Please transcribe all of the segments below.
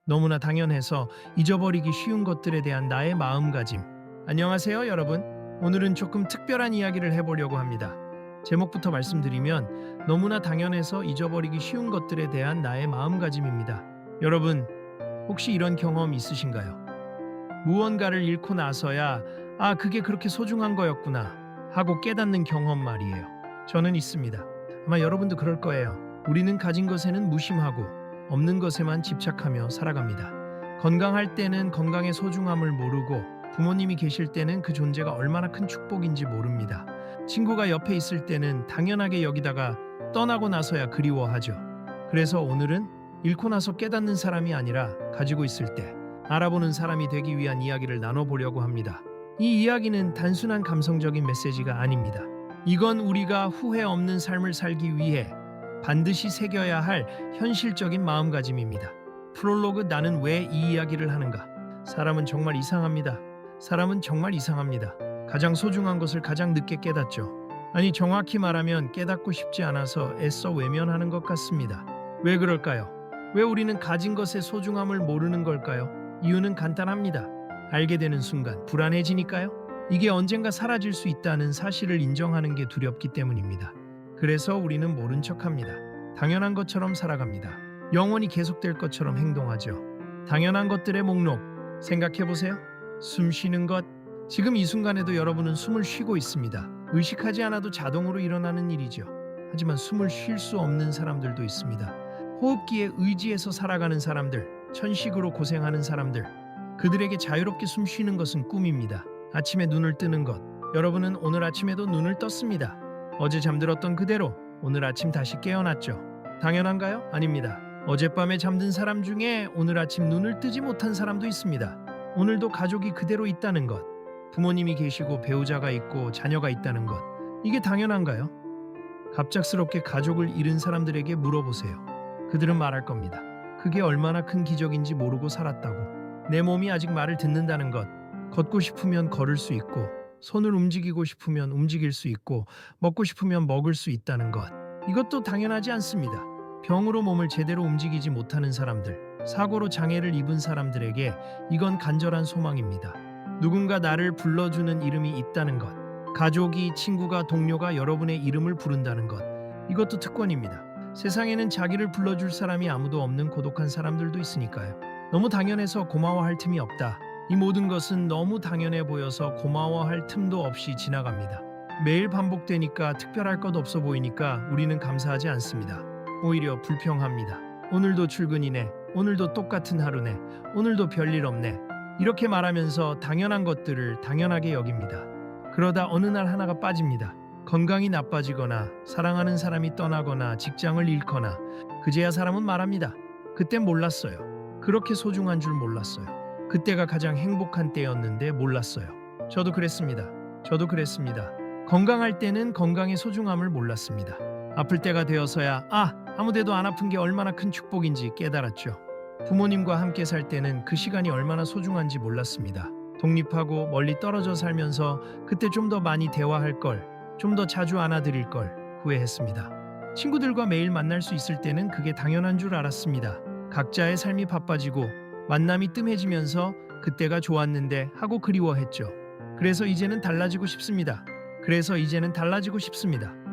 너무나 당연해서 잊어버리기 쉬운 것들에 대한 나의 마음가짐. 안녕하세요, 여러분. 오늘은 조금 특별한 이야기를 해보려고 합니다. 제목부터 말씀드리면 너무나 당연해서 잊어버리기 쉬운 것들에 대한 나의 마음가짐입니다. 여러분, 혹시 이런 경험 있으신가요? 무언가를 잃고 나서야 그게 그렇게 소중한 거였구나 하고 깨닫는 경험 말이에요. 저는 있습니다. 아마 여러분도 그럴 거예요. 우리는 가진 것에는 무심하고 없는 것에만 집착하며 살아갑니다. 건강할 때는 건강의 소중함을 모르고 부모님이 계실 때는 그 존재가 얼마나 큰 축복인지 모릅니다. 친구가 옆에 있을 때는 당연하게 여기다가 떠나고 나서야 그리워하죠. 그래서 오늘은 잃고 나서 깨닫는 사람이 아니라 가지고 있을 때 알아보는 사람이 되기 위한 이야기를 나눠보려고 합니다. 이 이야기는 단순한 감성적인 메시지가 아닙니다. 이건 우리가 후회 없는 삶을 살기 위해 반드시 새겨야 할 현실적인 마음가짐입니다. 프롤로그 나는 왜 이 이야기를 하는가? 사람은 정말 이상합니다. 사람은 정말 이상합니다. 가장 소중한 것을 가장 늦게 깨닫죠. 아니, 정확히 말하면 깨닫고 싶지 않아서 애써 외면하는 것 같습니다. 왜 그럴까요? 왜 우리는 가진 것의 소중함을 모르는 걸까요? 이유는 간단합니다. 알게 되는 순간 불안해지니까요. 이게 언젠가 사라질 수 있다는 사실을 인정하는 게 두렵기 때문입니다. 그래서 우리는 모른 척합니다. 당연한 것처럼 살아갑니다. 영원히 계속될 것처럼 행동하죠. 당연한 것들의 목록 생각해보세요. 숨 쉬는 것. 지금 이 순간에도 여러분은 숨을 쉬고 있습니다. 의식하지 않아도 자동으로 일어나는 일이죠. 하지만 숨을 쉴 수 없는 사람들도 있습니다. 호흡기에 의지해서 살아가는 사람들, 천식으로 고생하는 사람들. 그들에게 자유롭게 숨 쉬는 것은 꿈입니다. 아침에 눈을 뜨는 것. 여러분은 오늘 아침에도 눈을 떴습니다. 어제 잠들었던 그대로 오늘 아침 다시 깨어났죠. 당연한가요? 아닙니다. 어젯밤에 잠든 사람 중에 오늘 아침 눈을 뜨지 못한 사람도 있습니다. 오늘도 가족이 그대로 있다는 것. 부모님이 계시고 배우자가 있고 자녀가 있다는 것. 이게 당연한가요? 갑작스럽게 가족을 잃은 사람들에게 물어보세요. 그들은 말할 겁니다. 그게 얼마나 큰 기적인지 모르고 살았다고. 내 몸이 아직 말을 듣는다는 것. 걷고 싶으면 걸을 수 있고 손을 움직이고 싶으면 움직일 수 있고 먹고 싶으면 먹을 수 있다는 것. 이것도 당연하지 않습니다. 병으로 몸을 제대로 움직이지 못하는 사람들, 사고로 장애를 입은 사람들에게 이건 간절한 소망입니다. 누군가 나를 불러주는 이름이 있다는 것. 가족이, 친구가, 동료가 여러분의 이름을 부른다는 것. 이것도 특권입니다. 세상에는 자기를 불러줄 사람이 아무도 없는 고독한 사람들도 있으니까요. 너무 당연해서 고마워할 틈이 없다. 이 모든 것은 너무 당연해 보여서 고마워할 틈도 없이 지나갑니다. 매일 반복되니까 특별할 것 없어 보이니까 우리는 감사하지 않습니다. 오히려 불평합니다. 오늘도 출근이네. 오늘도 똑같은 하루네. 오늘도 별일 없네. 이렇게 말하면서 당연한 것들을 당연하게 여깁니다. 그러다 어느 날 하나가 빠집니다. 건강이 나빠지거나 사랑하는 사람이 떠나거나 직장을 잃거나 그제야 사람은 말합니다. 그땐 몰랐어요. 그렇게 소중한 줄 몰랐어요. 그때가 가장 행복한 때였는데 몰랐어요. 저도 그랬습니다. 건강할 때는 건강의 소중함을 몰랐습니다. 아플 때가 되어서야 아무데도 안 아픈 게 얼마나 큰 축복인지 깨달았죠. 부모님과 함께 살 때는 그 시간이 얼마나 소중한지 몰랐습니다. 독립하고 멀리 떨어져 살면서 그때 좀 더 많이 대화할 걸, 좀 더 자주 안아드릴 걸 후회했습니다. 친구들과 매일 만날 수 있을 때는 그게 당연한 줄 알았습니다. 각자의 삶이 바빠지고 만남이 뜸해지면서 그때가 좋았는데 하고 그리워했죠. 그래서 이제는 달라지고 싶습니다.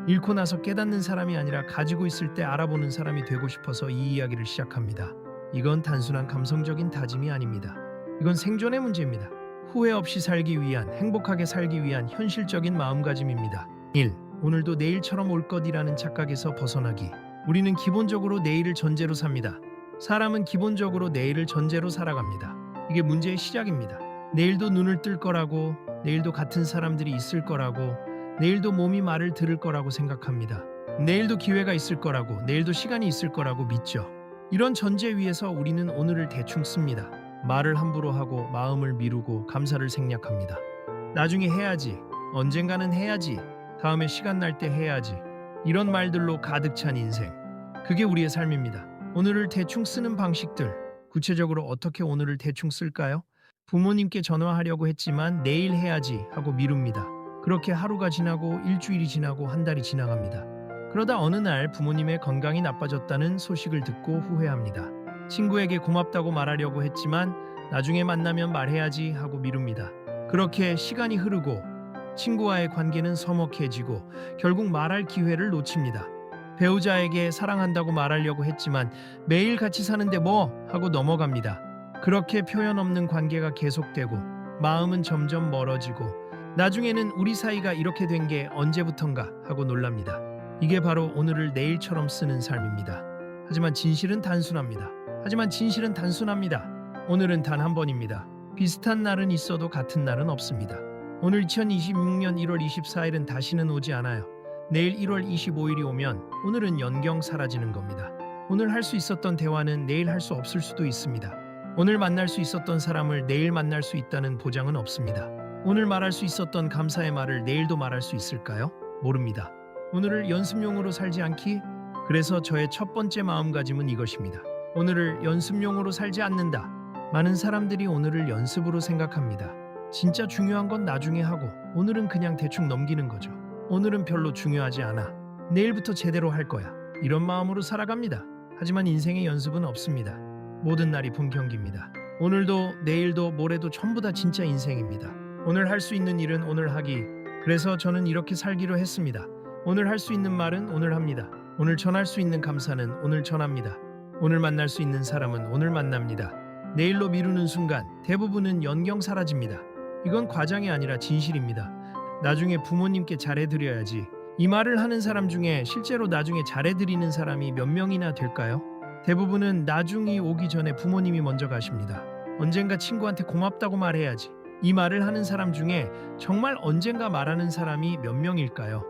잃고 나서 깨닫는 사람이 아니라 가지고 있을 때 알아보는 사람이 되고 싶어서 이 이야기를 시작합니다. 이건 단순한 감성적인 다짐이 아닙니다. 이건 생존의 문제입니다. 후회 없이 살기 위한, 행복하게 살기 위한 현실적인 마음가짐입니다. 1. 오늘도 내일처럼 올 것이라는 착각에서 벗어나기. 우리는 기본적으로 내일을 전제로 삽니다. 사람은 기본적으로 내일을 전제로 살아갑니다. 이게 문제의 시작입니다. 내일도 눈을 뜰 거라고, 내일도 같은 사람들이 있을 거라고, 내일도 몸이 말을 들을 거라고 생각합니다. 내일도 기회가 있을 거라고, 내일도 시간이 있을 거라고 믿죠. 이런 전제 위에서 우리는 오늘을 대충 씁니다. 말을 함부로 하고 마음을 미루고 감사를 생략합니다. 나중에 해야지, 언젠가는 해야지, 다음에 시간 날 때 해야지. 이런 말들로 가득 찬 인생. 그게 우리의 삶입니다. 오늘을 대충 쓰는 방식들, 구체적으로 어떻게 오늘을 대충 쓸까요? 부모님께 전화하려고 했지만 내일 해야지 하고 미룹니다. 그렇게 하루가 지나고 일주일이 지나고 한 달이 지나갑니다. 그러다 어느 날 부모님의 건강이 나빠졌다는 소식을 듣고 후회합니다. 친구에게 고맙다고 말하려고 했지만 나중에 만나면 말해야지 하고 미룹니다. 그렇게 시간이 흐르고 친구와의 관계는 서먹해지고 결국 말할 기회를 놓칩니다. 배우자에게 사랑한다고 말하려고 했지만 매일 같이 사는데 뭐 하고 넘어갑니다. 그렇게 표현 없는 관계가 계속되고 마음은 점점 멀어지고 나중에는 우리 사이가 이렇게 된 게 언제부턴가 하고 놀랍니다. 이게 바로 오늘을 내일처럼 쓰는 삶입니다. 하지만 진실은 단순합니다. 오늘은 단 한 번입니다. 비슷한 날은 있어도 같은 날은 없습니다. 오늘 2026년 1월 24일은 다시는 오지 않아요. 내일 1월 25일이 오면 오늘은 연경 사라지는 겁니다. 오늘 할 수 있었던 대화는 내일 할 수 없을 수도 있습니다. 오늘 만날 수 있었던 사람을 내일 만날 수 있다는 보장은 없습니다. 오늘 말할 수 있었던 감사의 말을 내일도 말할 수 있을까요? 모릅니다. 오늘을 연습용으로 살지 않기? 그래서 저의 첫 번째 마음가짐은 이것입니다. 오늘을 연습용으로 살지 않는다. 많은 사람들이 오늘을 연습으로 생각합니다. 진짜 중요한 건 나중에 하고 오늘은 그냥 대충 넘기는 거죠. 오늘은 별로 중요하지 않아. 내일부터 제대로 할 거야. 이런 마음으로 살아갑니다. 하지만 인생의 연습은 없습니다. 모든 날이 본 경기입니다. 오늘도 내일도 모레도 전부 다 진짜 인생입니다. 오늘 할 수 있는 일은 오늘 하기. 그래서 저는 이렇게 살기로 했습니다. 오늘 할 수 있는 말은 오늘 합니다. 오늘 전할 수 있는 감사는 오늘 전합니다. 오늘 만날 수 있는 사람은 오늘 만납니다. 내일로 미루는 순간 대부분은 연경 사라집니다. 이건 과장이 아니라 진실입니다. 나중에 부모님께 잘해드려야지. 이 말을 하는 사람 중에 실제로 나중에 잘해드리는 사람이 몇 명이나 될까요? 대부분은 나중이 오기 전에 부모님이 먼저 가십니다. 언젠가 친구한테 고맙다고 말해야지. 이 말을 하는 사람 중에 정말 언젠가 말하는 사람이 몇 명일까요?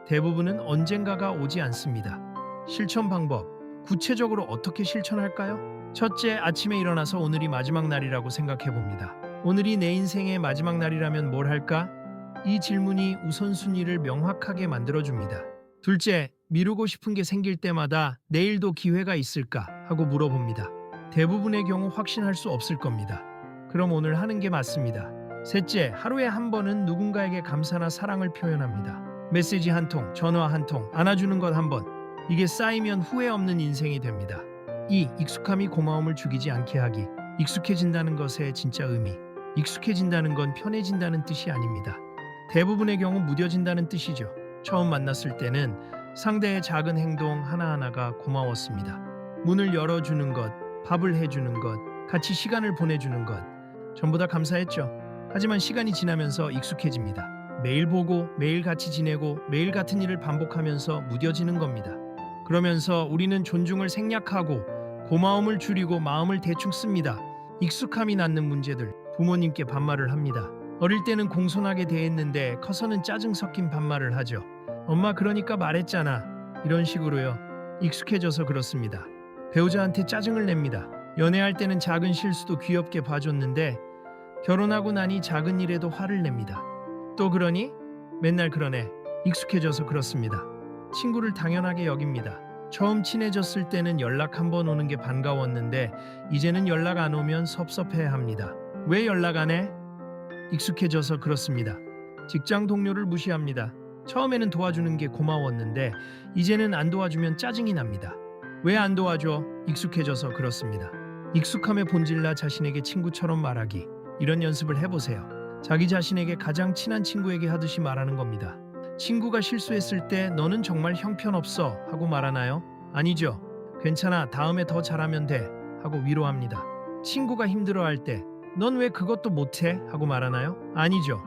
대부분은 언젠가가 오지 않습니다. 실천 방법. 구체적으로 어떻게 실천할까요? 첫째, 아침에 일어나서 오늘이 마지막 날이라고 생각해 봅니다. 오늘이 내 인생의 마지막 날이라면 뭘 할까? 이 질문이 우선순위를 명확하게 만들어줍니다. 둘째, 미루고 싶은 게 생길 때마다 내일도 기회가 있을까 하고 물어봅니다. 대부분의 경우 확신할 수 없을 겁니다. 그럼 오늘 하는 게 맞습니다. 셋째, 하루에 한 번은 누군가에게 감사나 사랑을 표현합니다. 메시지 한 통, 전화 한 통, 안아주는 것 한 번. 이게 쌓이면 후회 없는 인생이 됩니다. 이 익숙함이 고마움을 죽이지 않게 하기. 익숙해진다는 것의 진짜 의미. 익숙해진다는 건 편해진다는 뜻이 아닙니다. 대부분의 경우 무뎌진다는 뜻이죠. 처음 만났을 때는 상대의 작은 행동 하나하나가 고마웠습니다. 문을 열어주는 것, 밥을 해주는 것, 같이 시간을 보내주는 것, 전부 다 감사했죠. 하지만 시간이 지나면서 익숙해집니다. 매일 보고 매일 같이 지내고 매일 같은 일을 반복하면서 무뎌지는 겁니다. 그러면서 우리는 존중을 생략하고 고마움을 줄이고 마음을 대충 씁니다. 익숙함이 낳는 문제들, 부모님께 반말을 합니다. 어릴 때는 공손하게 대했는데 커서는 짜증 섞인 반말을 하죠. 엄마 그러니까 말했잖아. 이런 식으로요. 익숙해져서 그렇습니다. 배우자한테 짜증을 냅니다. 연애할 때는 작은 실수도 귀엽게 봐줬는데 결혼하고 나니 작은 일에도 화를 냅니다. 또 그러니? 맨날 그러네. 익숙해져서 그렇습니다. 친구를 당연하게 여깁니다. 처음 친해졌을 때는 연락 한 번 오는 게 반가웠는데 이제는 연락 안 오면 섭섭해합니다. 왜 연락 안 해? 익숙해져서 그렇습니다. 직장 동료를 무시합니다. 처음에는 도와주는 게 고마웠는데 이제는 안 도와주면 짜증이 납니다. 왜 안 도와줘? 익숙해져서 그렇습니다. 익숙함의 본질나 자신에게 친구처럼 말하기. 이런 연습을 해보세요. 자기 자신에게 가장 친한 친구에게 하듯이 말하는 겁니다. 친구가 실수했을 때 너는 정말 형편없어 하고 말하나요? 아니죠. 괜찮아, 다음에 더 잘하면 돼 하고 위로합니다. 친구가 힘들어할 때 넌 왜 그것도 못해 하고 말하나요? 아니죠.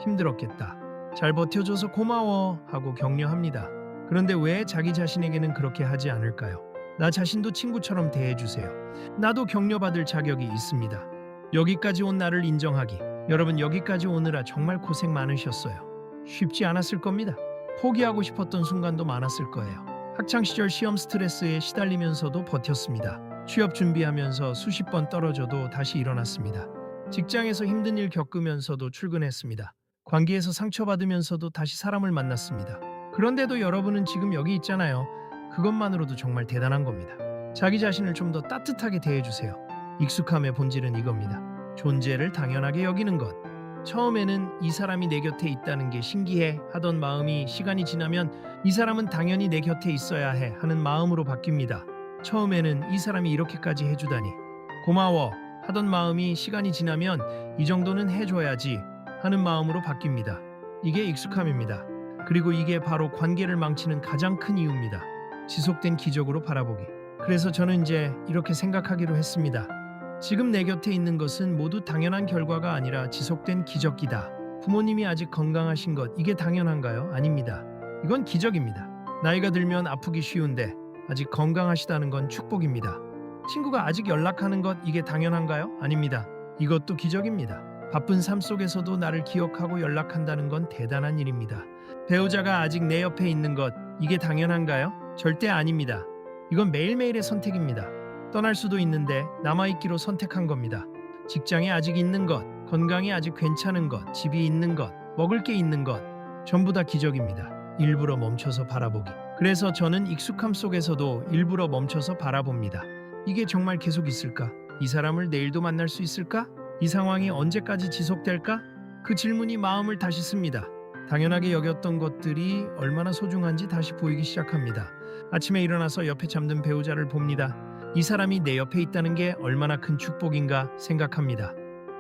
힘들었겠다. 잘 버텨줘서 고마워 하고 격려합니다. 그런데 왜 자기 자신에게는 그렇게 하지 않을까요? 나 자신도 친구처럼 대해주세요. 나도 격려받을 자격이 있습니다. 여기까지 온 나를 인정하기. 여러분, 여기까지 오느라 정말 고생 많으셨어요. 쉽지 않았을 겁니다. 포기하고 싶었던 순간도 많았을 거예요. 학창시절 시험 스트레스에 시달리면서도 버텼습니다. 취업 준비하면서 수십 번 떨어져도 다시 일어났습니다. 직장에서 힘든 일 겪으면서도 출근했습니다. 관계에서 상처받으면서도 다시 사람을 만났습니다. 그런데도 여러분은 지금 여기 있잖아요. 그것만으로도 정말 대단한 겁니다. 자기 자신을 좀 더 따뜻하게 대해주세요. 익숙함의 본질은 이겁니다. 존재를 당연하게 여기는 것. 처음에는 이 사람이 내 곁에 있다는 게 신기해 하던 마음이 시간이 지나면 이 사람은 당연히 내 곁에 있어야 해 하는 마음으로 바뀝니다. 처음에는 이 사람이 이렇게까지 해주다니 고마워 하던 마음이 시간이 지나면 이 정도는 해줘야지 하는 마음으로 바뀝니다. 이게 익숙함입니다. 그리고 이게 바로 관계를 망치는 가장 큰 이유입니다. 지속된 기적으로 바라보기. 그래서 저는 이제 이렇게 생각하기로 했습니다. 지금 내 곁에 있는 것은 모두 당연한 결과가 아니라 지속된 기적이다. 부모님이 아직 건강하신 것, 이게 당연한가요? 아닙니다. 이건 기적입니다. 나이가 들면 아프기 쉬운데 아직 건강하시다는 건 축복입니다. 친구가 아직 연락하는 것, 이게 당연한가요? 아닙니다. 이것도 기적입니다. 바쁜 삶 속에서도 나를 기억하고 연락한다는 건 대단한 일입니다. 배우자가 아직 내 옆에 있는 것, 이게 당연한가요? 절대 아닙니다. 이건 매일매일의 선택입니다. 떠날 수도 있는데 남아있기로 선택한 겁니다. 직장에 아직 있는 것, 건강이 아직 괜찮은 것, 집이 있는 것, 먹을 게 있는 것, 전부 다 기적입니다. 일부러 멈춰서 바라보기. 그래서 저는 익숙함 속에서도 일부러 멈춰서 바라봅니다. 이게 정말 계속 있을까? 이 사람을 내일도 만날 수 있을까? 이 상황이 언제까지 지속될까? 그 질문이 마음을 다시 씁니다. 당연하게 여겼던 것들이 얼마나 소중한지 다시 보이기 시작합니다. 아침에 일어나서 옆에 잠든 배우자를 봅니다. 이 사람이 내 옆에 있다는 게 얼마나 큰 축복인가 생각합니다.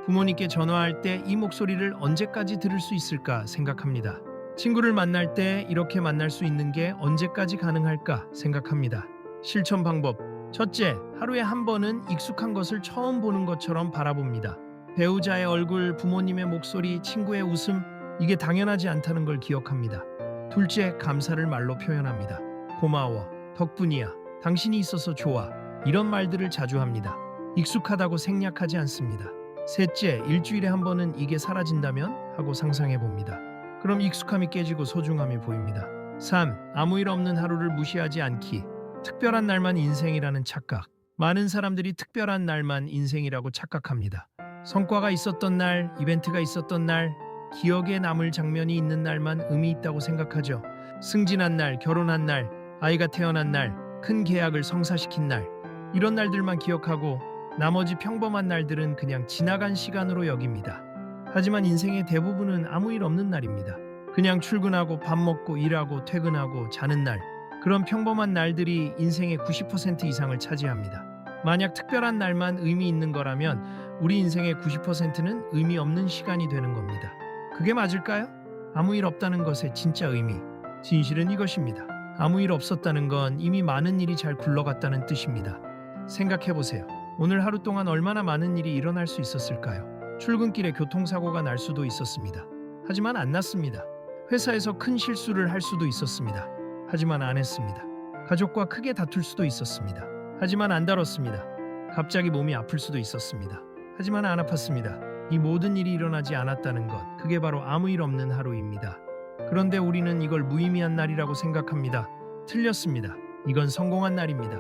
부모님께 전화할 때 이 목소리를 언제까지 들을 수 있을까 생각합니다. 친구를 만날 때 이렇게 만날 수 있는 게 언제까지 가능할까 생각합니다. 실천 방법. 첫째, 하루에 한 번은 익숙한 것을 처음 보는 것처럼 바라봅니다. 배우자의 얼굴, 부모님의 목소리, 친구의 웃음, 이게 당연하지 않다는 걸 기억합니다. 둘째, 감사를 말로 표현합니다. 고마워, 덕분이야, 당신이 있어서 좋아, 이런 말들을 자주 합니다. 익숙하다고 생략하지 않습니다. 셋째, 일주일에 한 번은 이게 사라진다면 하고 상상해 봅니다. 그럼 익숙함이 깨지고 소중함이 보입니다. 3. 아무 일 없는 하루를 무시하지 않기. 특별한 날만 인생이라는 착각. 많은 사람들이 특별한 날만 인생이라고 착각합니다. 성과가 있었던 날, 이벤트가 있었던 날, 기억에 남을 장면이 있는 날만 의미 있다고 생각하죠. 승진한 날, 결혼한 날, 아이가 태어난 날, 큰 계약을 성사시킨 날, 이런 날들만 기억하고 나머지 평범한 날들은 그냥 지나간 시간으로 여깁니다. 하지만 인생의 대부분은 아무 일 없는 날입니다. 그냥 출근하고 밥 먹고 일하고 퇴근하고 자는 날, 그런 평범한 날들이 인생의 90% 이상을 차지합니다. 만약 특별한 날만 의미 있는 거라면 우리 인생의 90%는 의미 없는 시간이 되는 겁니다. 그게 맞을까요? 아무 일 없다는 것의 진짜 의미, 진실은 이것입니다. 아무 일 없었다는 건 이미 많은 일이 잘 굴러갔다는 뜻입니다. 생각해보세요. 오늘 하루 동안 얼마나 많은 일이 일어날 수 있었을까요? 출근길에 교통사고가 날 수도 있었습니다. 하지만 안 났습니다. 회사에서 큰 실수를 할 수도 있었습니다. 하지만 안 했습니다. 가족과 크게 다툴 수도 있었습니다. 하지만 안 다뤘습니다. 갑자기 몸이 아플 수도 있었습니다. 하지만 안 아팠습니다. 이 모든 일이 일어나지 않았다는 것, 그게 바로 아무 일 없는 하루입니다. 그런데 우리는 이걸 무의미한 날이라고 생각합니다. 틀렸습니다. 이건 성공한 날입니다.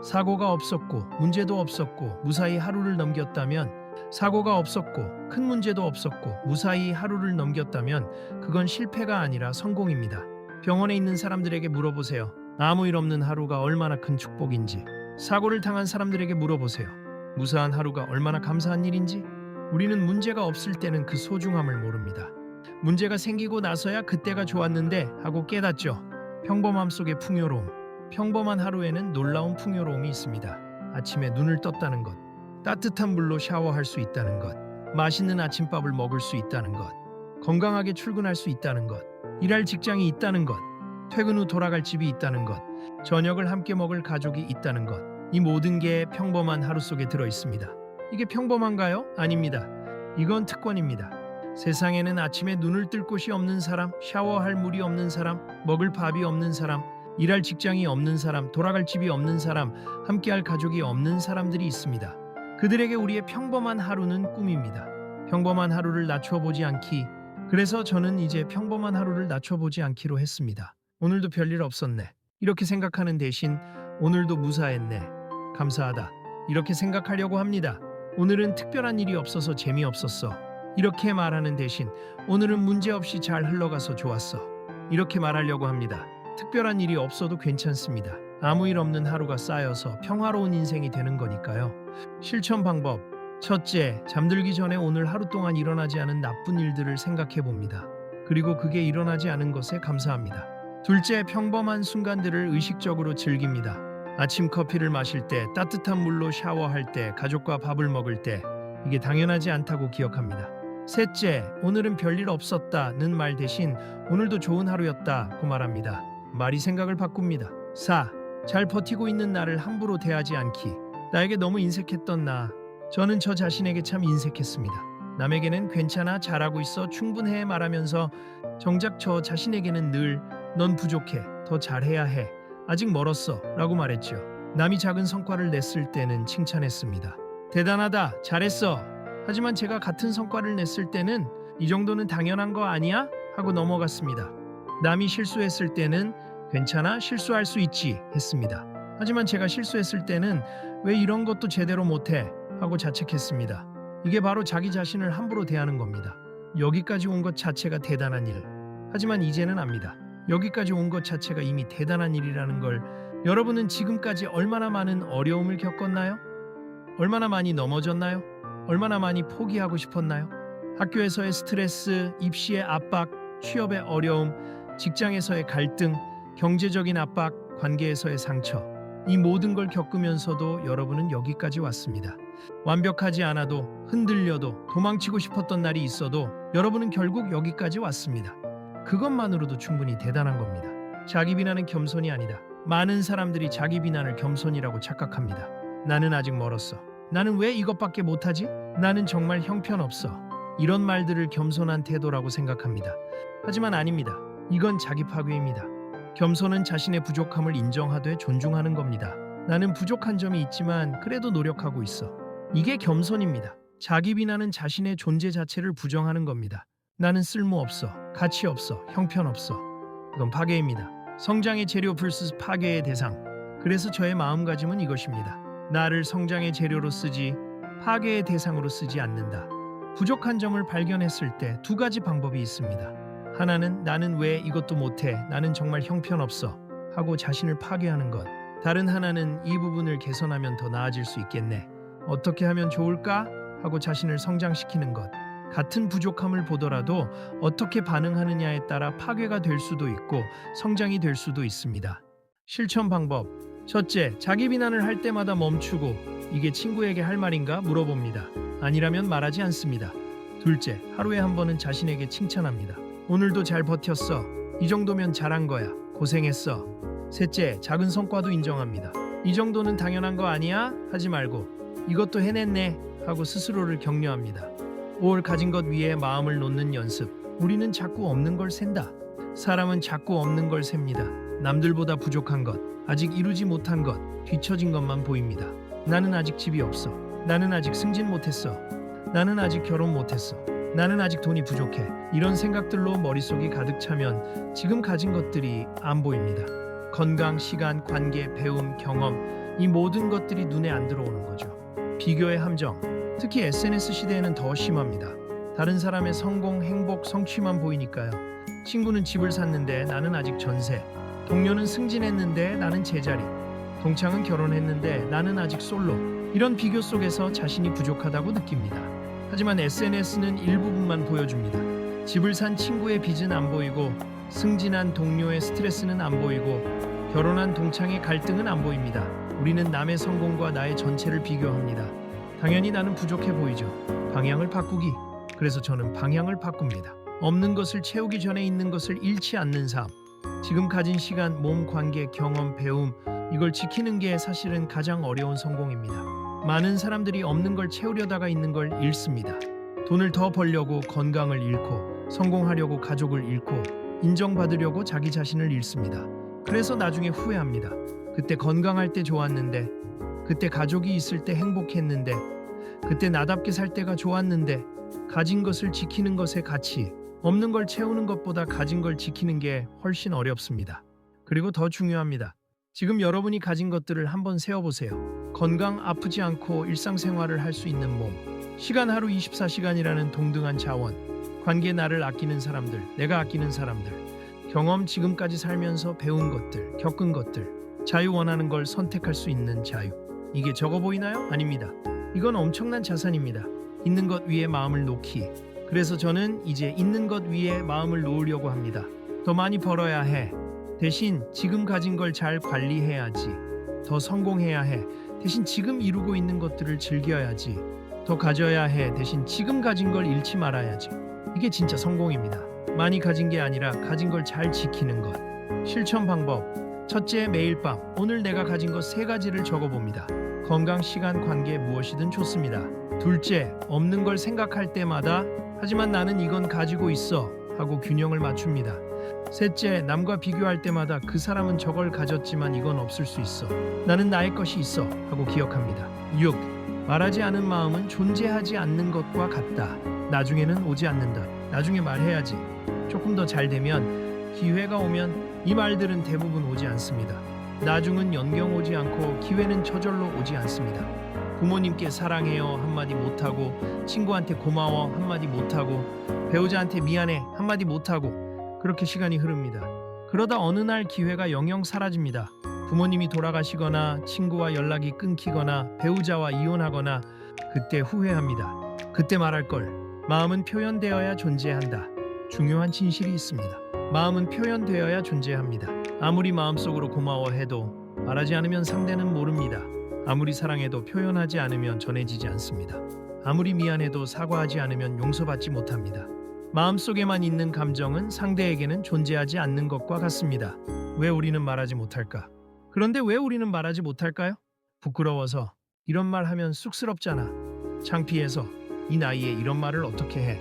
사고가 없었고 문제도 없었고 무사히 하루를 넘겼다면, 사고가 없었고 큰 문제도 없었고 무사히 하루를 넘겼다면 그건 실패가 아니라 성공입니다. 병원에 있는 사람들에게 물어보세요. 아무 일 없는 하루가 얼마나 큰 축복인지. 사고를 당한 사람들에게 물어보세요. 무사한 하루가 얼마나 감사한 일인지. 우리는 문제가 없을 때는 그 소중함을 모릅니다. 문제가 생기고 나서야 그때가 좋았는데 하고 깨닫죠. 평범함 속의 풍요로움. 평범한 하루에는 놀라운 풍요로움이 있습니다. 아침에 눈을 떴다는 것, 따뜻한 물로 샤워할 수 있다는 것, 맛있는 아침밥을 먹을 수 있다는 것, 건강하게 출근할 수 있다는 것, 일할 직장이 있다는 것, 퇴근 후 돌아갈 집이 있다는 것, 저녁을 함께 먹을 가족이 있다는 것, 이 모든 게 평범한 하루 속에 들어 있습니다. 이게 평범한가요? 아닙니다. 이건 특권입니다. 세상에는 아침에 눈을 뜰 곳이 없는 사람, 샤워할 물이 없는 사람, 먹을 밥이 없는 사람, 일할 직장이 없는 사람, 돌아갈 집이 없는 사람, 함께할 가족이 없는 사람들이 있습니다. 그들에게 우리의 평범한 하루는 꿈입니다. 평범한 하루를 낮춰보지 않기. 그래서 저는 이제 평범한 하루를 낮춰보지 않기로 했습니다. 오늘도 별일 없었네. 이렇게 생각하는 대신 오늘도 무사했네. 감사하다. 이렇게 생각하려고 합니다. 오늘은 특별한 일이 없어서 재미없었어. 이렇게 말하는 대신 오늘은 문제없이 잘 흘러가서 좋았어. 이렇게 말하려고 합니다. 특별한 일이 없어도 괜찮습니다. 아무 일 없는 하루가 쌓여서 평화로운 인생이 되는 거니까요. 실천 방법. 첫째, 잠들기 전에 오늘 하루 동안 일어나지 않은 나쁜 일들을 생각해 봅니다. 그리고 그게 일어나지 않은 것에 감사합니다. 둘째, 평범한 순간들을 의식적으로 즐깁니다. 아침 커피를 마실 때, 따뜻한 물로 샤워할 때, 가족과 밥을 먹을 때 이게 당연하지 않다고 기억합니다. 셋째, 오늘은 별일 없었다는 말 대신 오늘도 좋은 하루였다고 말합니다. 말이 생각을 바꿉니다. 4. 잘 버티고 있는 나를 함부로 대하지 않기. 나에게 너무 인색했던 나. 저는 저 자신에게 참 인색했습니다. 남에게는 괜찮아, 잘하고 있어, 충분해 말하면서 정작 저 자신에게는 늘 넌 부족해, 더 잘해야 해, 아직 멀었어 라고 말했죠. 남이 작은 성과를 냈을 때는 칭찬했습니다. 대단하다, 잘했어. 하지만 제가 같은 성과를 냈을 때는 이 정도는 당연한 거 아니야? 하고 넘어갔습니다. 남이 실수했을 때는 괜찮아, 실수할 수 있지 했습니다. 하지만 제가 실수했을 때는 왜 이런 것도 제대로 못해? 하고 자책했습니다. 이게 바로 자기 자신을 함부로 대하는 겁니다. 여기까지 온 것 자체가 대단한 일. 하지만 이제는 압니다. 여기까지 온 것 자체가 이미 대단한 일이라는 걸. 여러분은 지금까지 얼마나 많은 어려움을 겪었나요? 얼마나 많이 넘어졌나요? 얼마나 많이 포기하고 싶었나요? 학교에서의 스트레스, 입시의 압박, 취업의 어려움, 직장에서의 갈등, 경제적인 압박, 관계에서의 상처. 이 모든 걸 겪으면서도 여러분은 여기까지 왔습니다. 완벽하지 않아도, 흔들려도, 도망치고 싶었던 날이 있어도 여러분은 결국 여기까지 왔습니다. 그것만으로도 충분히 대단한 겁니다. 자기 비난은 겸손이 아니다. 많은 사람들이 자기 비난을 겸손이라고 착각합니다. 나는 아직 멀었어. 나는 왜 이것밖에 못하지? 나는 정말 형편없어. 이런 말들을 겸손한 태도라고 생각합니다. 하지만 아닙니다. 이건 자기 파괴입니다. 겸손은 자신의 부족함을 인정하되 존중하는 겁니다. 나는 부족한 점이 있지만 그래도 노력하고 있어. 이게 겸손입니다. 자기 비난은 자신의 존재 자체를 부정하는 겁니다. 나는 쓸모없어, 가치없어, 형편없어. 이건 파괴입니다. 성장의 재료 vs 파괴의 대상. 그래서 저의 마음가짐은 이것입니다. 나를 성장의 재료로 쓰지 파괴의 대상으로 쓰지 않는다. 부족한 점을 발견했을 때 두 가지 방법이 있습니다. 하나는 나는 왜 이것도 못해, 나는 정말 형편없어 하고 자신을 파괴하는 것. 다른 하나는 이 부분을 개선하면 더 나아질 수 있겠네, 어떻게 하면 좋을까 하고 자신을 성장시키는 것. 같은 부족함을 보더라도 어떻게 반응하느냐에 따라 파괴가 될 수도 있고 성장이 될 수도 있습니다. 실천 방법. 첫째, 자기 비난을 할 때마다 멈추고 이게 친구에게 할 말인가 물어봅니다. 아니라면 말하지 않습니다. 둘째, 하루에 한 번은 자신에게 칭찬합니다. 오늘도 잘 버텼어. 이 정도면 잘한 거야. 고생했어. 셋째, 작은 성과도 인정합니다. 이 정도는 당연한 거 아니야? 하지 말고 이것도 해냈네 하고 스스로를 격려합니다. 5월 가진 것 위에 마음을 놓는 연습. 우리는 자꾸 없는 걸 샌다. 사람은 자꾸 없는 걸 셉니다. 남들보다 부족한 것, 아직 이루지 못한 것, 뒤처진 것만 보입니다. 나는 아직 집이 없어. 나는 아직 승진 못했어. 나는 아직 결혼 못했어. 나는 아직 돈이 부족해. 이런 생각들로 머릿속이 가득 차면 지금 가진 것들이 안 보입니다. 건강, 시간, 관계, 배움, 경험, 이 모든 것들이 눈에 안 들어오는 거죠. 비교의 함정. 특히 SNS 시대에는 더 심합니다. 다른 사람의 성공, 행복, 성취만 보이니까요. 친구는 집을 샀는데 나는 아직 전세. 동료는 승진했는데 나는 제자리. 동창은 결혼했는데 나는 아직 솔로. 이런 비교 속에서 자신이 부족하다고 느낍니다. 하지만 SNS는 일부분만 보여줍니다. 집을 산 친구의 빚은 안 보이고, 승진한 동료의 스트레스는 안 보이고, 결혼한 동창의 갈등은 안 보입니다. 우리는 남의 성공과 나의 전체를 비교합니다. 당연히 나는 부족해 보이죠. 방향을 바꾸기. 그래서 저는 방향을 바꿉니다. 없는 것을 채우기 전에 있는 것을 잃지 않는 삶. 지금 가진 시간, 몸, 관계, 경험, 배움, 이걸 지키는 게 사실은 가장 어려운 성공입니다. 많은 사람들이 없는 걸 채우려다가 있는 걸 잃습니다. 돈을 더 벌려고 건강을 잃고, 성공하려고 가족을 잃고, 인정받으려고 자기 자신을 잃습니다. 그래서 나중에 후회합니다. 그때 건강할 때 좋았는데, 그때 가족이 있을 때 행복했는데, 그때 나답게 살 때가 좋았는데. 가진 것을 지키는 것의 가치, 없는 걸 채우는 것보다 가진 걸 지키는 게 훨씬 어렵습니다. 그리고 더 중요합니다. 지금 여러분이 가진 것들을 한번 세어보세요. 건강, 아프지 않고 일상생활을 할 수 있는 몸, 시간 하루 24시간이라는 동등한 자원, 관계, 나를 아끼는 사람들, 내가 아끼는 사람들, 경험, 지금까지 살면서 배운 것들, 겪은 것들, 자유, 원하는 걸 선택할 수 있는 자유. 이게 적어 보이나요? 아닙니다. 이건 엄청난 자산입니다. 있는 것 위에 마음을 놓기. 그래서 저는 이제 있는 것 위에 마음을 놓으려고 합니다. 더 많이 벌어야 해. 대신 지금 가진 걸 잘 관리해야지. 더 성공해야 해. 대신 지금 이루고 있는 것들을 즐겨야지. 더 가져야 해. 대신 지금 가진 걸 잃지 말아야지. 이게 진짜 성공입니다. 많이 가진 게 아니라 가진 걸 잘 지키는 것. 실천 방법. 첫째, 매일 밤 오늘 내가 가진 것 3가지를 적어봅니다. 건강, 시간, 관계 무엇이든 좋습니다. 둘째, 없는 걸 생각할 때마다 하지만 나는 이건 가지고 있어 하고 균형을 맞춥니다. 셋째, 남과 비교할 때마다 그 사람은 저걸 가졌지만 이건 없을 수 있어. 나는 나의 것이 있어 하고 기억합니다. 6. 말하지 않은 마음은 존재하지 않는 것과 같다. 나중에는 오지 않는다. 나중에 말해야지. 조금 더 잘 되면, 기회가 오면 이 말들은 대부분 오지 않습니다. 나중은 연경 오지 않고 기회는 저절로 오지 않습니다. 부모님께 사랑해요 한마디 못하고, 친구한테 고마워 한마디 못하고, 배우자한테 미안해 한마디 못하고 그렇게 시간이 흐릅니다. 그러다 어느 날 기회가 영영 사라집니다. 부모님이 돌아가시거나 친구와 연락이 끊기거나 배우자와 이혼하거나 그때 후회합니다. 그때 말할 걸. 마음은 표현되어야 존재한다. 중요한 진실이 있습니다. 마음은 표현되어야 존재합니다. 아무리 마음속으로 고마워해도 말하지 않으면 상대는 모릅니다. 아무리 사랑해도 표현하지 않으면 전해지지 않습니다. 아무리 미안해도 사과하지 않으면 용서받지 못합니다. 마음속에만 있는 감정은 상대에게는 존재하지 않는 것과 같습니다. 왜 우리는 말하지 못할까? 그런데 왜 우리는 말하지 못할까요? 부끄러워서. 이런 말 하면 쑥스럽잖아. 창피해서. 이 나이에 이런 말을 어떻게 해?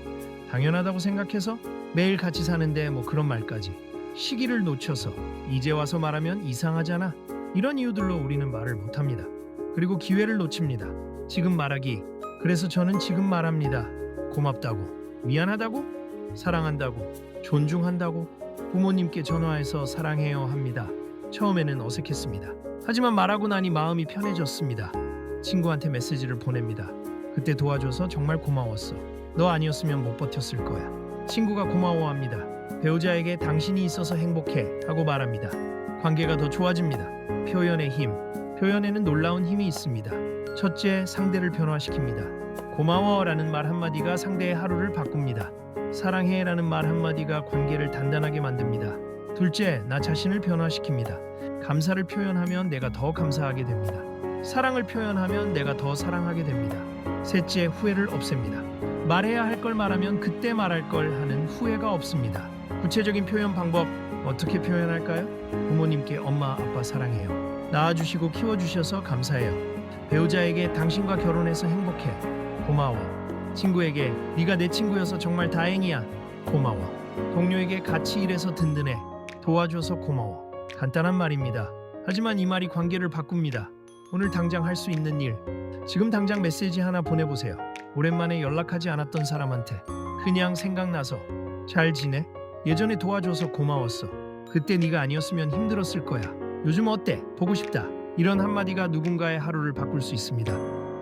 당연하다고 생각해서? 매일 같이 사는데 뭐 그런 말까지. 시기를 놓쳐서. 이제 와서 말하면 이상하잖아. 이런 이유들로 우리는 말을 못합니다. 그리고 기회를 놓칩니다. 지금 말하기. 그래서 저는 지금 말합니다. 고맙다고, 미안하다고, 사랑한다고, 존중한다고, 부모님께 전화해서 사랑해요 합니다. 처음에는 어색했습니다. 하지만 말하고 나니 마음이 편해졌습니다. 친구한테 메시지를 보냅니다. 그때 도와줘서 정말 고마웠어. 너 아니었으면 못 버텼을 거야. 친구가 고마워합니다. 배우자에게 당신이 있어서 행복해 하고 말합니다. 관계가 더 좋아집니다. 표현의 힘. 표현에는 놀라운 힘이 있습니다. 첫째, 상대를 변화시킵니다. 고마워라는 말 한마디가 상대의 하루를 바꿉니다. 사랑해라는 말 한마디가 관계를 단단하게 만듭니다. 둘째, 나 자신을 변화시킵니다. 감사를 표현하면 내가 더 감사하게 됩니다. 사랑을 표현하면 내가 더 사랑하게 됩니다. 셋째, 후회를 없앱니다. 말해야 할 걸 말하면 그때 말할 걸 하는 후회가 없습니다. 구체적인 표현 방법 어떻게 표현할까요? 부모님께 엄마, 아빠 사랑해요. 낳아주시고 키워주셔서 감사해요. 배우자에게 당신과 결혼해서 행복해. 고마워. 친구에게 네가 내 친구여서 정말 다행이야. 고마워. 동료에게 같이 일해서 든든해. 도와줘서 고마워. 간단한 말입니다. 하지만 이 말이 관계를 바꿉니다. 오늘 당장 할 수 있는 일. 지금 당장 메시지 하나 보내보세요. 오랜만에 연락하지 않았던 사람한테. 그냥 생각나서. 잘 지내? 예전에 도와줘서 고마웠어. 그때 네가 아니었으면 힘들었을 거야. 요즘 어때? 보고 싶다. 이런 한마디가 누군가의 하루를 바꿀 수 있습니다.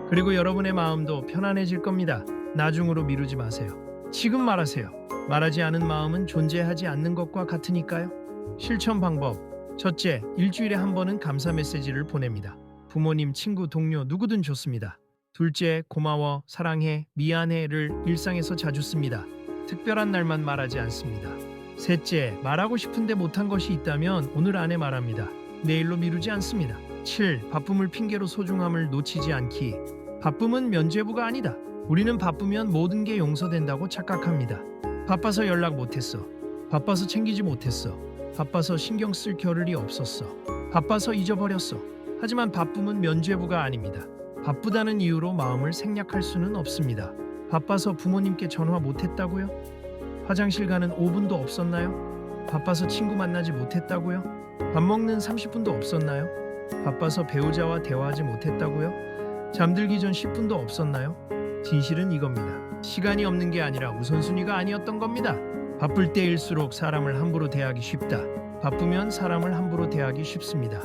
그리고 여러분의 마음도 편안해질 겁니다. 나중으로 미루지 마세요. 지금 말하세요. 말하지 않은 마음은 존재하지 않는 것과 같으니까요. 실천 방법. 첫째, 일주일에 한 번은 감사 메시지를 보냅니다. 부모님, 친구, 동료 누구든 좋습니다. 둘째, 고마워, 사랑해, 미안해를 일상에서 자주 씁니다. 특별한 날만 말하지 않습니다. 셋째, 말하고 싶은데 못한 것이 있다면 오늘 안에 말합니다. 내일로 미루지 않습니다. 7. 바쁨을 핑계로 소중함을 놓치지 않기. 바쁨은 면죄부가 아니다. 우리는 바쁘면 모든 게 용서된다고 착각합니다. 바빠서 연락 못했어. 바빠서 챙기지 못했어. 바빠서 신경 쓸 겨를이 없었어. 바빠서 잊어버렸어. 하지만 바쁨은 면죄부가 아닙니다. 바쁘다는 이유로 마음을 생략할 수는 없습니다. 바빠서 부모님께 전화 못했다고요? 화장실 가는 5분도 없었나요? 바빠서 친구 만나지 못했다고요? 밥 먹는 30분도 없었나요? 바빠서 배우자와 대화하지 못했다고요? 잠들기 전 10분도 없었나요? 진실은 이겁니다. 시간이 없는 게 아니라 우선순위가 아니었던 겁니다. 바쁠 때일수록 사람을 함부로 대하기 쉽다. 바쁘면 사람을 함부로 대하기 쉽습니다.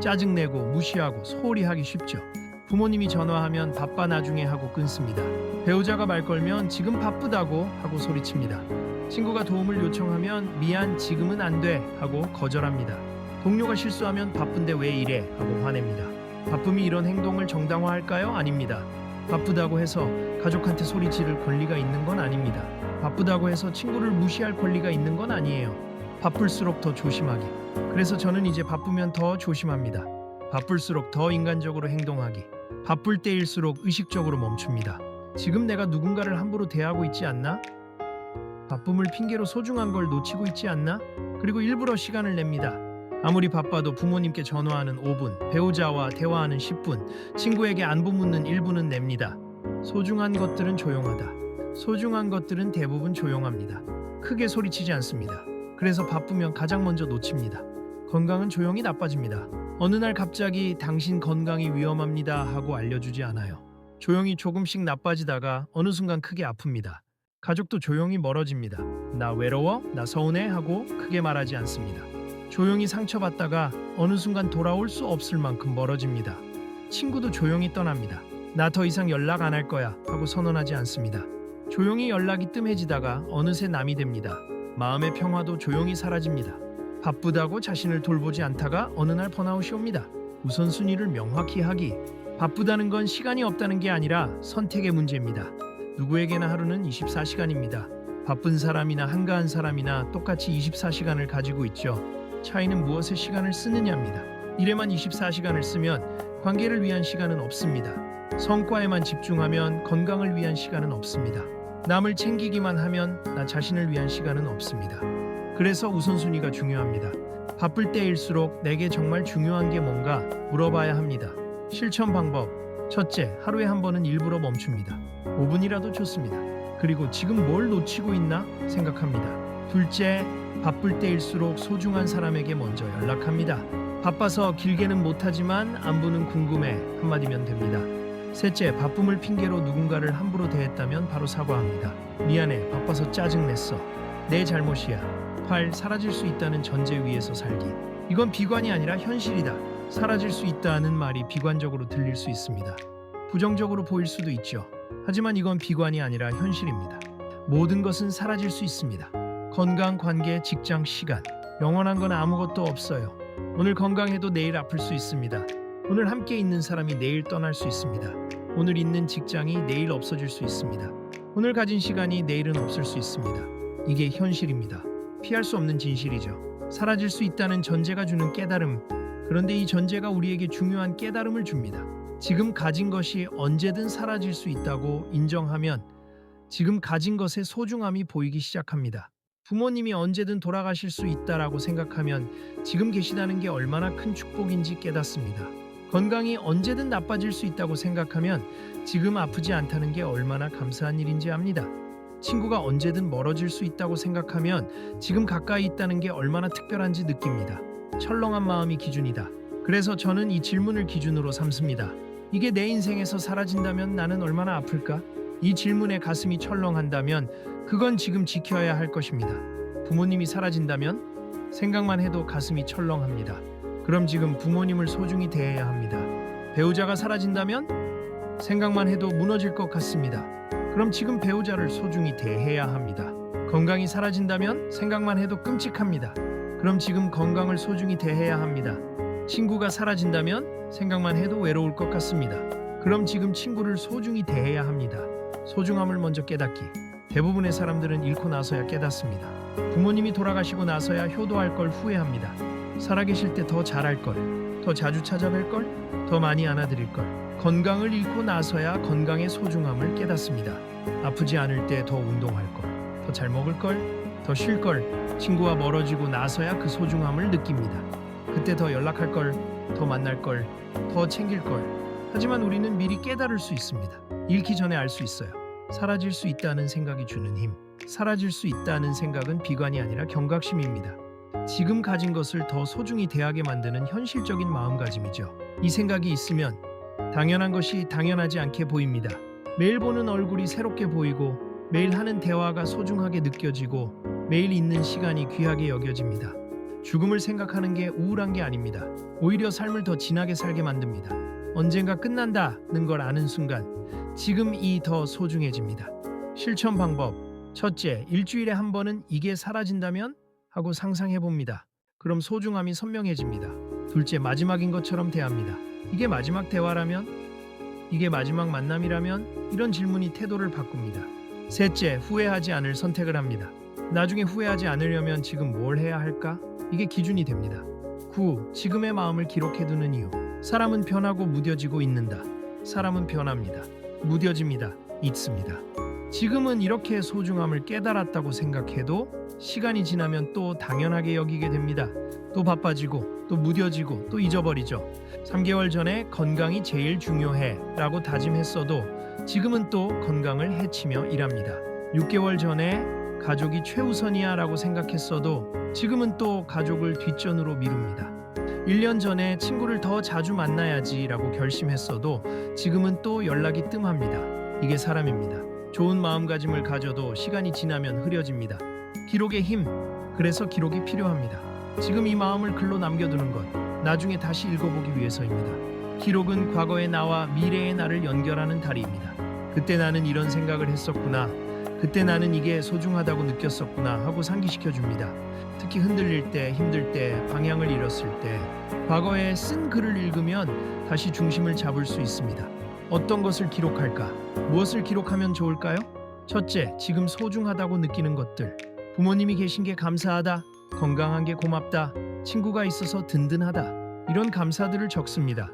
짜증내고 무시하고 소홀히 하기 쉽죠. 부모님이 전화하면 바빠 나중에 하고 끊습니다. 배우자가 말 걸면 지금 바쁘다고 하고 소리칩니다. 친구가 도움을 요청하면 미안 지금은 안 돼 하고 거절합니다. 동료가 실수하면 바쁜데 왜 이래 하고 화냅니다. 바쁨이 이런 행동을 정당화할까요? 아닙니다. 바쁘다고 해서 가족한테 소리 지를 권리가 있는 건 아닙니다. 바쁘다고 해서 친구를 무시할 권리가 있는 건 아니에요. 바쁠수록 더 조심하게. 그래서 저는 이제 바쁘면 더 조심합니다. 바쁠수록 더 인간적으로 행동하기. 바쁠 때일수록 의식적으로 멈춥니다. 지금 내가 누군가를 함부로 대하고 있지 않나? 바쁨을 핑계로 소중한 걸 놓치고 있지 않나? 그리고 일부러 시간을 냅니다. 아무리 바빠도 부모님께 전화하는 5분, 배우자와 대화하는 10분, 친구에게 안부 묻는 1분은 냅니다. 소중한 것들은 조용하다. 소중한 것들은 대부분 조용합니다. 크게 소리치지 않습니다. 그래서 바쁘면 가장 먼저 놓칩니다. 건강은 조용히 나빠집니다. 어느 날 갑자기 당신 건강이 위험합니다 하고 알려주지 않아요. 조용히 조금씩 나빠지다가 어느 순간 크게 아픕니다. 가족도 조용히 멀어집니다. 나 외로워? 나 서운해? 하고 크게 말하지 않습니다. 조용히 상처받다가 어느 순간 돌아올 수 없을 만큼 멀어집니다. 친구도 조용히 떠납니다. 나 더 이상 연락 안 할 거야 하고 선언하지 않습니다. 조용히 연락이 뜸해지다가 어느새 남이 됩니다. 마음의 평화도 조용히 사라집니다. 바쁘다고 자신을 돌보지 않다가 어느 날 번아웃이 옵니다. 우선순위를 명확히 하기. 바쁘다는 건 시간이 없다는 게 아니라 선택의 문제입니다. 누구에게나 하루는 24시간입니다. 바쁜 사람이나 한가한 사람이나 똑같이 24시간을 가지고 있죠. 차이는 무엇에 시간을 쓰느냐입니다. 일에만 24시간을 쓰면 관계를 위한 시간은 없습니다. 성과에만 집중하면 건강을 위한 시간은 없습니다. 남을 챙기기만 하면 나 자신을 위한 시간은 없습니다. 그래서 우선순위가 중요합니다. 바쁠 때일수록 내게 정말 중요한 게 뭔가 물어봐야 합니다. 실천 방법. 첫째, 하루에 한 번은 일부러 멈춥니다. 5분이라도 좋습니다. 그리고 지금 뭘 놓치고 있나 생각합니다. 둘째, 바쁠 때일수록 소중한 사람에게 먼저 연락합니다. 바빠서 길게는 못하지만 안부는 궁금해 한마디면 됩니다. 셋째, 바쁨을 핑계로 누군가를 함부로 대했다면 바로 사과합니다. 미안해, 바빠서 짜증냈어. 내 잘못이야. 8. 사라질 수 있다는 전제 위에서 살기. 이건 비관이 아니라 현실이다. 사라질 수 있다는 말이 비관적으로 들릴 수 있습니다. 부정적으로 보일 수도 있죠. 하지만 이건 비관이 아니라 현실입니다. 모든 것은 사라질 수 있습니다. 건강, 관계, 직장, 시간. 영원한 건 아무것도 없어요. 오늘 건강해도 내일 아플 수 있습니다. 오늘 함께 있는 사람이 내일 떠날 수 있습니다. 오늘 있는 직장이 내일 없어질 수 있습니다. 오늘 가진 시간이 내일은 없을 수 있습니다. 이게 현실입니다. 피할 수 없는 진실이죠. 사라질 수 있다는 전제가 주는 깨달음. 그런데 이 전제가 우리에게 중요한 깨달음을 줍니다. 지금 가진 것이 언제든 사라질 수 있다고 인정하면 지금 가진 것의 소중함이 보이기 시작합니다. 부모님이 언제든 돌아가실 수 있다라고 생각하면 지금 계시다는 게 얼마나 큰 축복인지 깨닫습니다. 건강이 언제든 나빠질 수 있다고 생각하면 지금 아프지 않다는 게 얼마나 감사한 일인지 압니다. 친구가 언제든 멀어질 수 있다고 생각하면 지금 가까이 있다는 게 얼마나 특별한지 느낍니다. 철렁한 마음이 기준이다. 그래서 저는 이 질문을 기준으로 삼습니다. 이게 내 인생에서 사라진다면 나는 얼마나 아플까? 이 질문에 가슴이 철렁한다면 그건 지금 지켜야 할 것입니다. 부모님이 사라진다면 생각만 해도 가슴이 철렁합니다. 그럼 지금 부모님을 소중히 대해야 합니다. 배우자가 사라진다면 생각만 해도 무너질 것 같습니다. 그럼 지금 배우자를 소중히 대해야 합니다. 건강이 사라진다면 생각만 해도 끔찍합니다. 그럼 지금 건강을 소중히 대해야 합니다. 친구가 사라진다면 생각만 해도 외로울 것 같습니다. 그럼 지금 친구를 소중히 대해야 합니다. 소중함을 먼저 깨닫기. 대부분의 사람들은 잃고 나서야 깨닫습니다. 부모님이 돌아가시고 나서야 효도할 걸 후회합니다. 살아계실 때 더 잘할 걸, 더 자주 찾아뵐 걸, 더 많이 안아드릴 걸. 건강을 잃고 나서야 건강의 소중함을 깨닫습니다. 아프지 않을 때 더 운동할 걸, 더 잘 먹을 걸, 더 쉴 걸. 친구와 멀어지고 나서야 그 소중함을 느낍니다. 그때 더 연락할 걸, 더 만날 걸, 더 챙길 걸. 하지만 우리는 미리 깨달을 수 있습니다. 잃기 전에 알 수 있어요. 사라질 수 있다는 생각이 주는 힘. 사라질 수 있다는 생각은 비관이 아니라 경각심입니다. 지금 가진 것을 더 소중히 대하게 만드는 현실적인 마음가짐이죠. 이 생각이 있으면 당연한 것이 당연하지 않게 보입니다. 매일 보는 얼굴이 새롭게 보이고 매일 하는 대화가 소중하게 느껴지고 매일 있는 시간이 귀하게 여겨집니다. 죽음을 생각하는 게 우울한 게 아닙니다. 오히려 삶을 더 진하게 살게 만듭니다. 언젠가 끝난다는 걸 아는 순간 지금이 더 소중해집니다. 실천 방법. 첫째, 일주일에 한 번은 이게 사라진다면? 하고 상상해봅니다. 그럼 소중함이 선명해집니다. 둘째, 마지막인 것처럼 대합니다. 이게 마지막 대화라면? 이게 마지막 만남이라면? 이런 질문이 태도를 바꿉니다. 셋째, 후회하지 않을 선택을 합니다. 나중에 후회하지 않으려면 지금 뭘 해야 할까? 이게 기준이 됩니다. 9. 지금의 마음을 기록해두는 이유. 사람은 변하고 무뎌지고 있는다. 사람은 변합니다. 무뎌집니다. 잊습니다. 지금은 이렇게 소중함을 깨달았다고 생각해도 시간이 지나면 또 당연하게 여기게 됩니다. 또 바빠지고 또 무뎌지고 또 잊어버리죠. 3개월 전에 건강이 제일 중요해 라고 다짐했어도 지금은 또 건강을 해치며 일합니다. 6개월 전에 가족이 최우선이야 라고 생각했어도 지금은 또 가족을 뒷전으로 미룹니다. 1년 전에 친구를 더 자주 만나야지 라고 결심했어도 지금은 또 연락이 뜸합니다. 이게 사람입니다. 좋은 마음가짐을 가져도 시간이 지나면 흐려집니다. 기록의 힘, 그래서 기록이 필요합니다. 지금 이 마음을 글로 남겨두는 것, 나중에 다시 읽어보기 위해서입니다. 기록은 과거의 나와 미래의 나를 연결하는 다리입니다. 그때 나는 이런 생각을 했었구나, 그때 나는 이게 소중하다고 느꼈었구나 하고 상기시켜줍니다. 특히 흔들릴 때, 힘들 때, 방향을 잃었을 때 과거에 쓴 글을 읽으면 다시 중심을 잡을 수 있습니다. 어떤 것을 기록할까? 무엇을 기록하면 좋을까요? 첫째, 지금 소중하다고 느끼는 것들. 부모님이 계신 게 감사하다, 건강한 게 고맙다, 친구가 있어서 든든하다. 이런 감사들을 적습니다.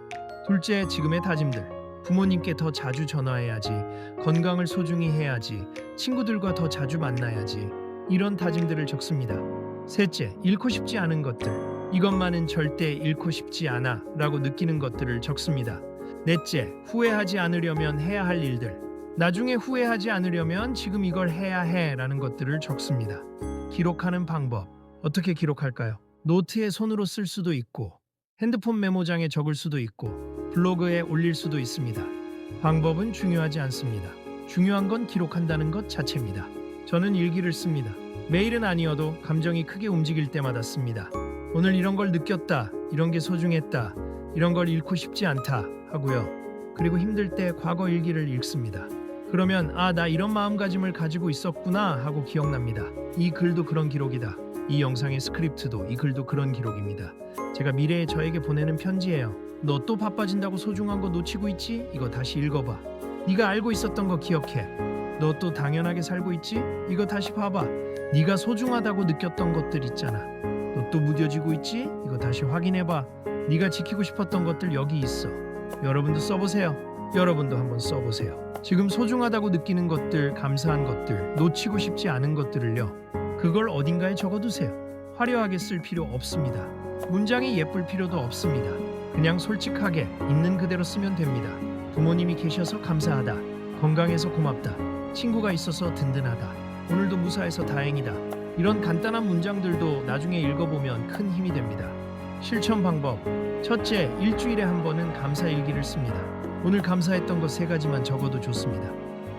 둘째, 지금의 다짐들. 부모님께 더 자주 전화해야지, 건강을 소중히 해야지, 친구들과 더 자주 만나야지. 이런 다짐들을 적습니다. 셋째, 잃고 싶지 않은 것들. 이것만은 절대 잃고 싶지 않아 라고 느끼는 것들을 적습니다. 넷째, 후회하지 않으려면 해야 할 일들. 나중에 후회하지 않으려면 지금 이걸 해야 해 라는 것들을 적습니다. 기록하는 방법. 어떻게 기록할까요? 노트에 손으로 쓸 수도 있고, 핸드폰 메모장에 적을 수도 있고, 블로그에 올릴 수도 있습니다. 방법은 중요하지 않습니다. 중요한 건 기록한다는 것 자체입니다. 저는 일기를 씁니다. 매일은 아니어도 감정이 크게 움직일 때마다 씁니다. 오늘 이런 걸 느꼈다, 이런 게 소중했다, 이런 걸 잃고 싶지 않다 하고요. 그리고 힘들 때 과거 일기를 읽습니다. 그러면 나 이런 마음가짐을 가지고 있었구나 하고 기억납니다. 이 글도 그런 기록이다. 이 영상의 스크립트도, 이 글도 그런 기록입니다. 제가 미래의 저에게 보내는 편지예요. 너 또 바빠진다고 소중한 거 놓치고 있지? 이거 다시 읽어봐. 네가 알고 있었던 거 기억해. 너 또 당연하게 살고 있지? 이거 다시 봐봐. 네가 소중하다고 느꼈던 것들 있잖아. 너 또 무뎌지고 있지? 이거 다시 확인해봐. 네가 지키고 싶었던 것들 여기 있어. 여러분도 써보세요. 여러분도 한번 써보세요. 지금 소중하다고 느끼는 것들, 감사한 것들, 놓치고 싶지 않은 것들을요. 그걸 어딘가에 적어두세요. 화려하게 쓸 필요 없습니다. 문장이 예쁠 필요도 없습니다. 그냥 솔직하게 있는 그대로 쓰면 됩니다. 부모님이 계셔서 감사하다. 건강해서 고맙다. 친구가 있어서 든든하다. 오늘도 무사해서 다행이다. 이런 간단한 문장들도 나중에 읽어보면 큰 힘이 됩니다. 실천 방법. 첫째, 일주일에 한 번은 감사일기를 씁니다. 오늘 감사했던 것 3가지만 적어도 좋습니다.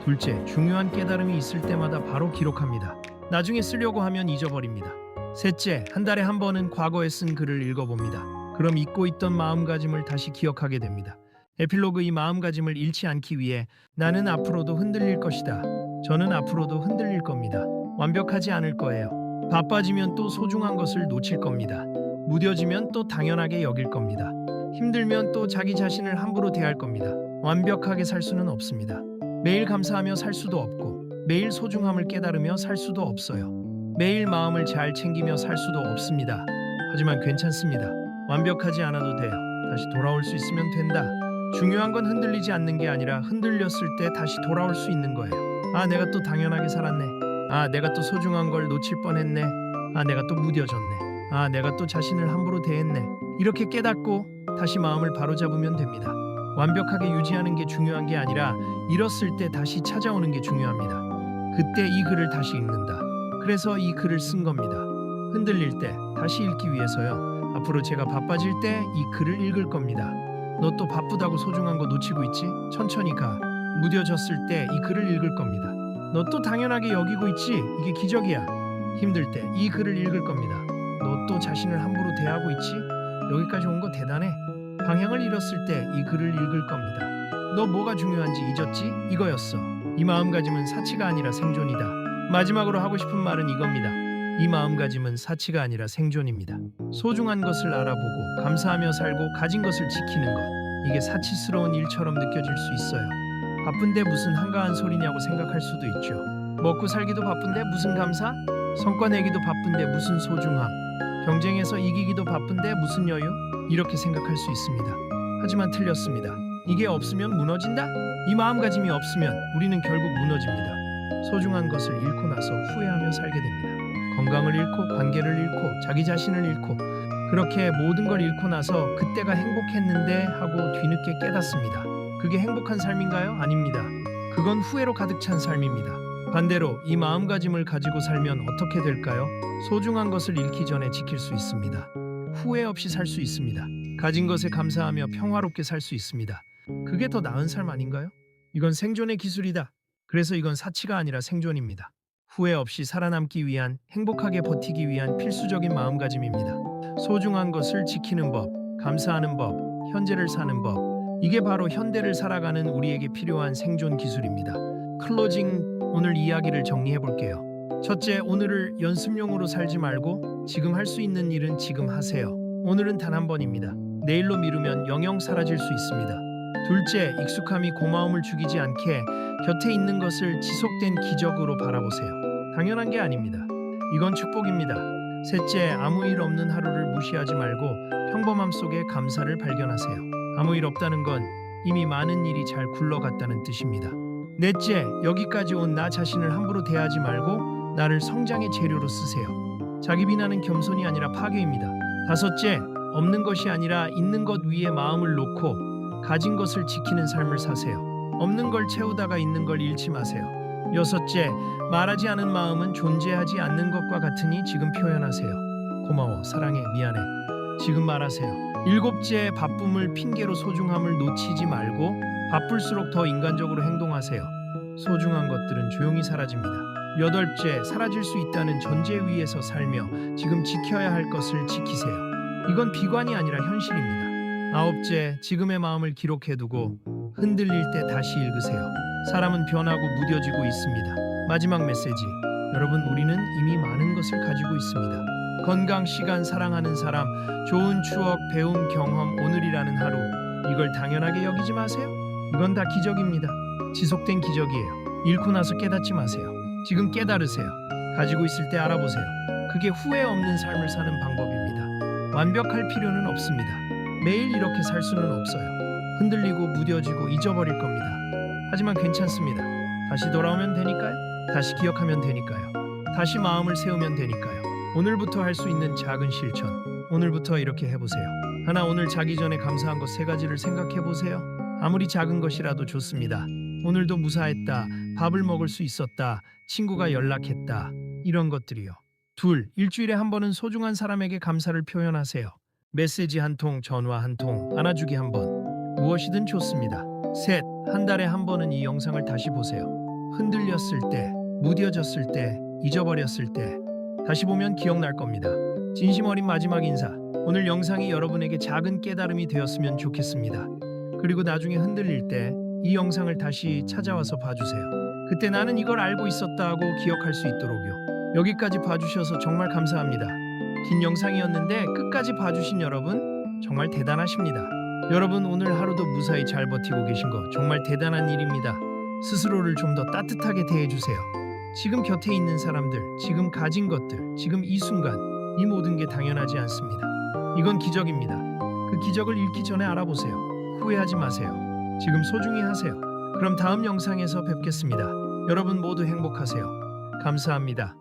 둘째, 중요한 깨달음이 있을 때마다 바로 기록합니다. 나중에 쓰려고 하면 잊어버립니다. 셋째, 한 달에 한 번은 과거에 쓴 글을 읽어봅니다. 그럼 잊고 있던 마음가짐을 다시 기억하게 됩니다. 에필로그. 이 마음가짐을 잃지 않기 위해 나는 앞으로도 흔들릴 것이다. 저는 앞으로도 흔들릴 겁니다. 완벽하지 않을 거예요. 바빠지면 또 소중한 것을 놓칠 겁니다. 무뎌지면 또 당연하게 여길 겁니다. 힘들면 또 자기 자신을 함부로 대할 겁니다. 완벽하게 살 수는 없습니다. 매일 감사하며 살 수도 없고, 매일 소중함을 깨달으며 살 수도 없어요. 매일 마음을 잘 챙기며 살 수도 없습니다. 하지만 괜찮습니다. 완벽하지 않아도 돼요. 다시 돌아올 수 있으면 된다. 중요한 건 흔들리지 않는 게 아니라 흔들렸을 때 다시 돌아올 수 있는 거예요. 내가 또 당연하게 살았네. 내가 또 소중한 걸 놓칠 뻔했네. 내가 또 무뎌졌네. 내가 또 자신을 함부로 대했네. 이렇게 깨닫고 다시 마음을 바로잡으면 됩니다. 완벽하게 유지하는 게 중요한 게 아니라 잃었을 때 다시 찾아오는 게 중요합니다. 그때 이 글을 다시 읽는다. 그래서 이 글을 쓴 겁니다. 흔들릴 때 다시 읽기 위해서요. 앞으로 제가 바빠질 때 이 글을 읽을 겁니다. 너 또 바쁘다고 소중한 거 놓치고 있지? 천천히 가. 무뎌졌을 때 이 글을 읽을 겁니다. 너 또 당연하게 여기고 있지? 이게 기적이야. 힘들 때 이 글을 읽을 겁니다. 너 또 자신을 함부로 대하고 있지? 여기까지 온 거 대단해. 방향을 잃었을 때 이 글을 읽을 겁니다. 너 뭐가 중요한지 잊었지? 이거였어. 이 마음가짐은 사치가 아니라 생존이다. 마지막으로 하고 싶은 말은 이겁니다. 이 마음가짐은 사치가 아니라 생존입니다. 소중한 것을 알아보고 감사하며 살고 가진 것을 지키는 것. 이게 사치스러운 일처럼 느껴질 수 있어요. 바쁜데 무슨 한가한 소리냐고 생각할 수도 있죠. 먹고 살기도 바쁜데 무슨 감사? 성과 내기도 바쁜데 무슨 소중함? 경쟁에서 이기기도 바쁜데 무슨 여유? 이렇게 생각할 수 있습니다. 하지만 틀렸습니다. 이게 없으면 무너진다? 이 마음가짐이 없으면 우리는 결국 무너집니다. 소중한 것을 잃고 나서 후회하며 살게 됩니다. 건강을 잃고 관계를 잃고 자기 자신을 잃고 그렇게 모든 걸 잃고 나서 그때가 행복했는데 하고 뒤늦게 깨닫습니다. 그게 행복한 삶인가요? 아닙니다. 그건 후회로 가득 찬 삶입니다. 반대로 이 마음가짐을 가지고 살면 어떻게 될까요? 소중한 것을 잃기 전에 지킬 수 있습니다. 후회 없이 살 수 있습니다. 가진 것에 감사하며 평화롭게 살 수 있습니다. 그게 더 나은 삶 아닌가요? 이건 생존의 기술이다. 그래서 이건 사치가 아니라 생존입니다. 후회 없이 살아남기 위한, 행복하게 버티기 위한 필수적인 마음가짐입니다. 소중한 것을 지키는 법, 감사하는 법, 현재를 사는 법. 이게 바로 현대를 살아가는 우리에게 필요한 생존 기술입니다. 클로징, 오늘 이야기를 정리해 볼게요. 첫째, 오늘을 연습용으로 살지 말고 지금 할 수 있는 일은 지금 하세요. 오늘은 단 한 번입니다. 내일로 미루면 영영 사라질 수 있습니다. 둘째, 익숙함이 고마움을 죽이지 않게 곁에 있는 것을 지속된 기적으로 바라보세요. 당연한 게 아닙니다. 이건 축복입니다. 셋째, 아무 일 없는 하루를 무시하지 말고 평범함 속에 감사를 발견하세요. 아무 일 없다는 건 이미 많은 일이 잘 굴러갔다는 뜻입니다. 넷째, 여기까지 온 나 자신을 함부로 대하지 말고 나를 성장의 재료로 쓰세요. 자기 비난은 겸손이 아니라 파괴입니다. 다섯째, 없는 것이 아니라 있는 것 위에 마음을 놓고 가진 것을 지키는 삶을 사세요. 없는 걸 채우다가 있는 걸 잃지 마세요. 여섯째, 말하지 않은 마음은 존재하지 않는 것과 같으니 지금 표현하세요. 고마워, 사랑해, 미안해. 지금 말하세요. 일곱째, 바쁨을 핑계로 소중함을 놓치지 말고 바쁠수록 더 인간적으로 행동하세요. 소중한 것들은 조용히 사라집니다. 여덟째, 사라질 수 있다는 전제 위에서 살며 지금 지켜야 할 것을 지키세요. 이건 비관이 아니라 현실입니다. 아홉째, 지금의 마음을 기록해두고 흔들릴 때 다시 읽으세요. 사람은 변하고 무뎌지고 있습니다. 마지막 메시지, 여러분, 우리는 이미 많은 것을 가지고 있습니다. 건강, 시간, 사랑하는 사람, 좋은 추억, 배움, 경험, 오늘이라는 하루, 이걸 당연하게 여기지 마세요. 이건 다 기적입니다. 지속된 기적이에요. 잃고 나서 깨닫지 마세요. 지금 깨달으세요. 가지고 있을 때 알아보세요. 그게 후회 없는 삶을 사는 방법입니다. 완벽할 필요는 없습니다. 매일 이렇게 살 수는 없어요. 흔들리고 무뎌지고 잊어버릴 겁니다. 하지만 괜찮습니다. 다시 돌아오면 되니까요. 다시 기억하면 되니까요. 다시 마음을 세우면 되니까요. 오늘부터 할 수 있는 작은 실천. 오늘부터 이렇게 해보세요. 하나, 오늘 자기 전에 감사한 것 3가지를 생각해보세요. 아무리 작은 것이라도 좋습니다. 오늘도 무사했다. 밥을 먹을 수 있었다. 친구가 연락했다. 이런 것들이요. 둘, 일주일에 한 번은 소중한 사람에게 감사를 표현하세요. 메시지 한 통, 전화 한 통, 안아주기 한 번. 무엇이든 좋습니다. 셋, 한 달에 한 번은 이 영상을 다시 보세요. 흔들렸을 때, 무뎌졌을 때, 잊어버렸을 때 다시 보면 기억날 겁니다. 진심 어린 마지막 인사. 오늘 영상이 여러분에게 작은 깨달음이 되었으면 좋겠습니다. 그리고 나중에 흔들릴 때 이 영상을 다시 찾아와서 봐주세요. 그때 나는 이걸 알고 있었다 하고 기억할 수 있도록요. 여기까지 봐주셔서 정말 감사합니다. 긴 영상이었는데 끝까지 봐주신 여러분 정말 대단하십니다. 여러분, 오늘 하루도 무사히 잘 버티고 계신 거 정말 대단한 일입니다. 스스로를 좀 더 따뜻하게 대해주세요. 지금 곁에 있는 사람들, 지금 가진 것들, 지금 이 순간, 이 모든 게 당연하지 않습니다. 이건 기적입니다. 그 기적을 잃기 전에 알아보세요. 후회하지 마세요. 지금 소중히 하세요. 그럼 다음 영상에서 뵙겠습니다. 여러분 모두 행복하세요. 감사합니다.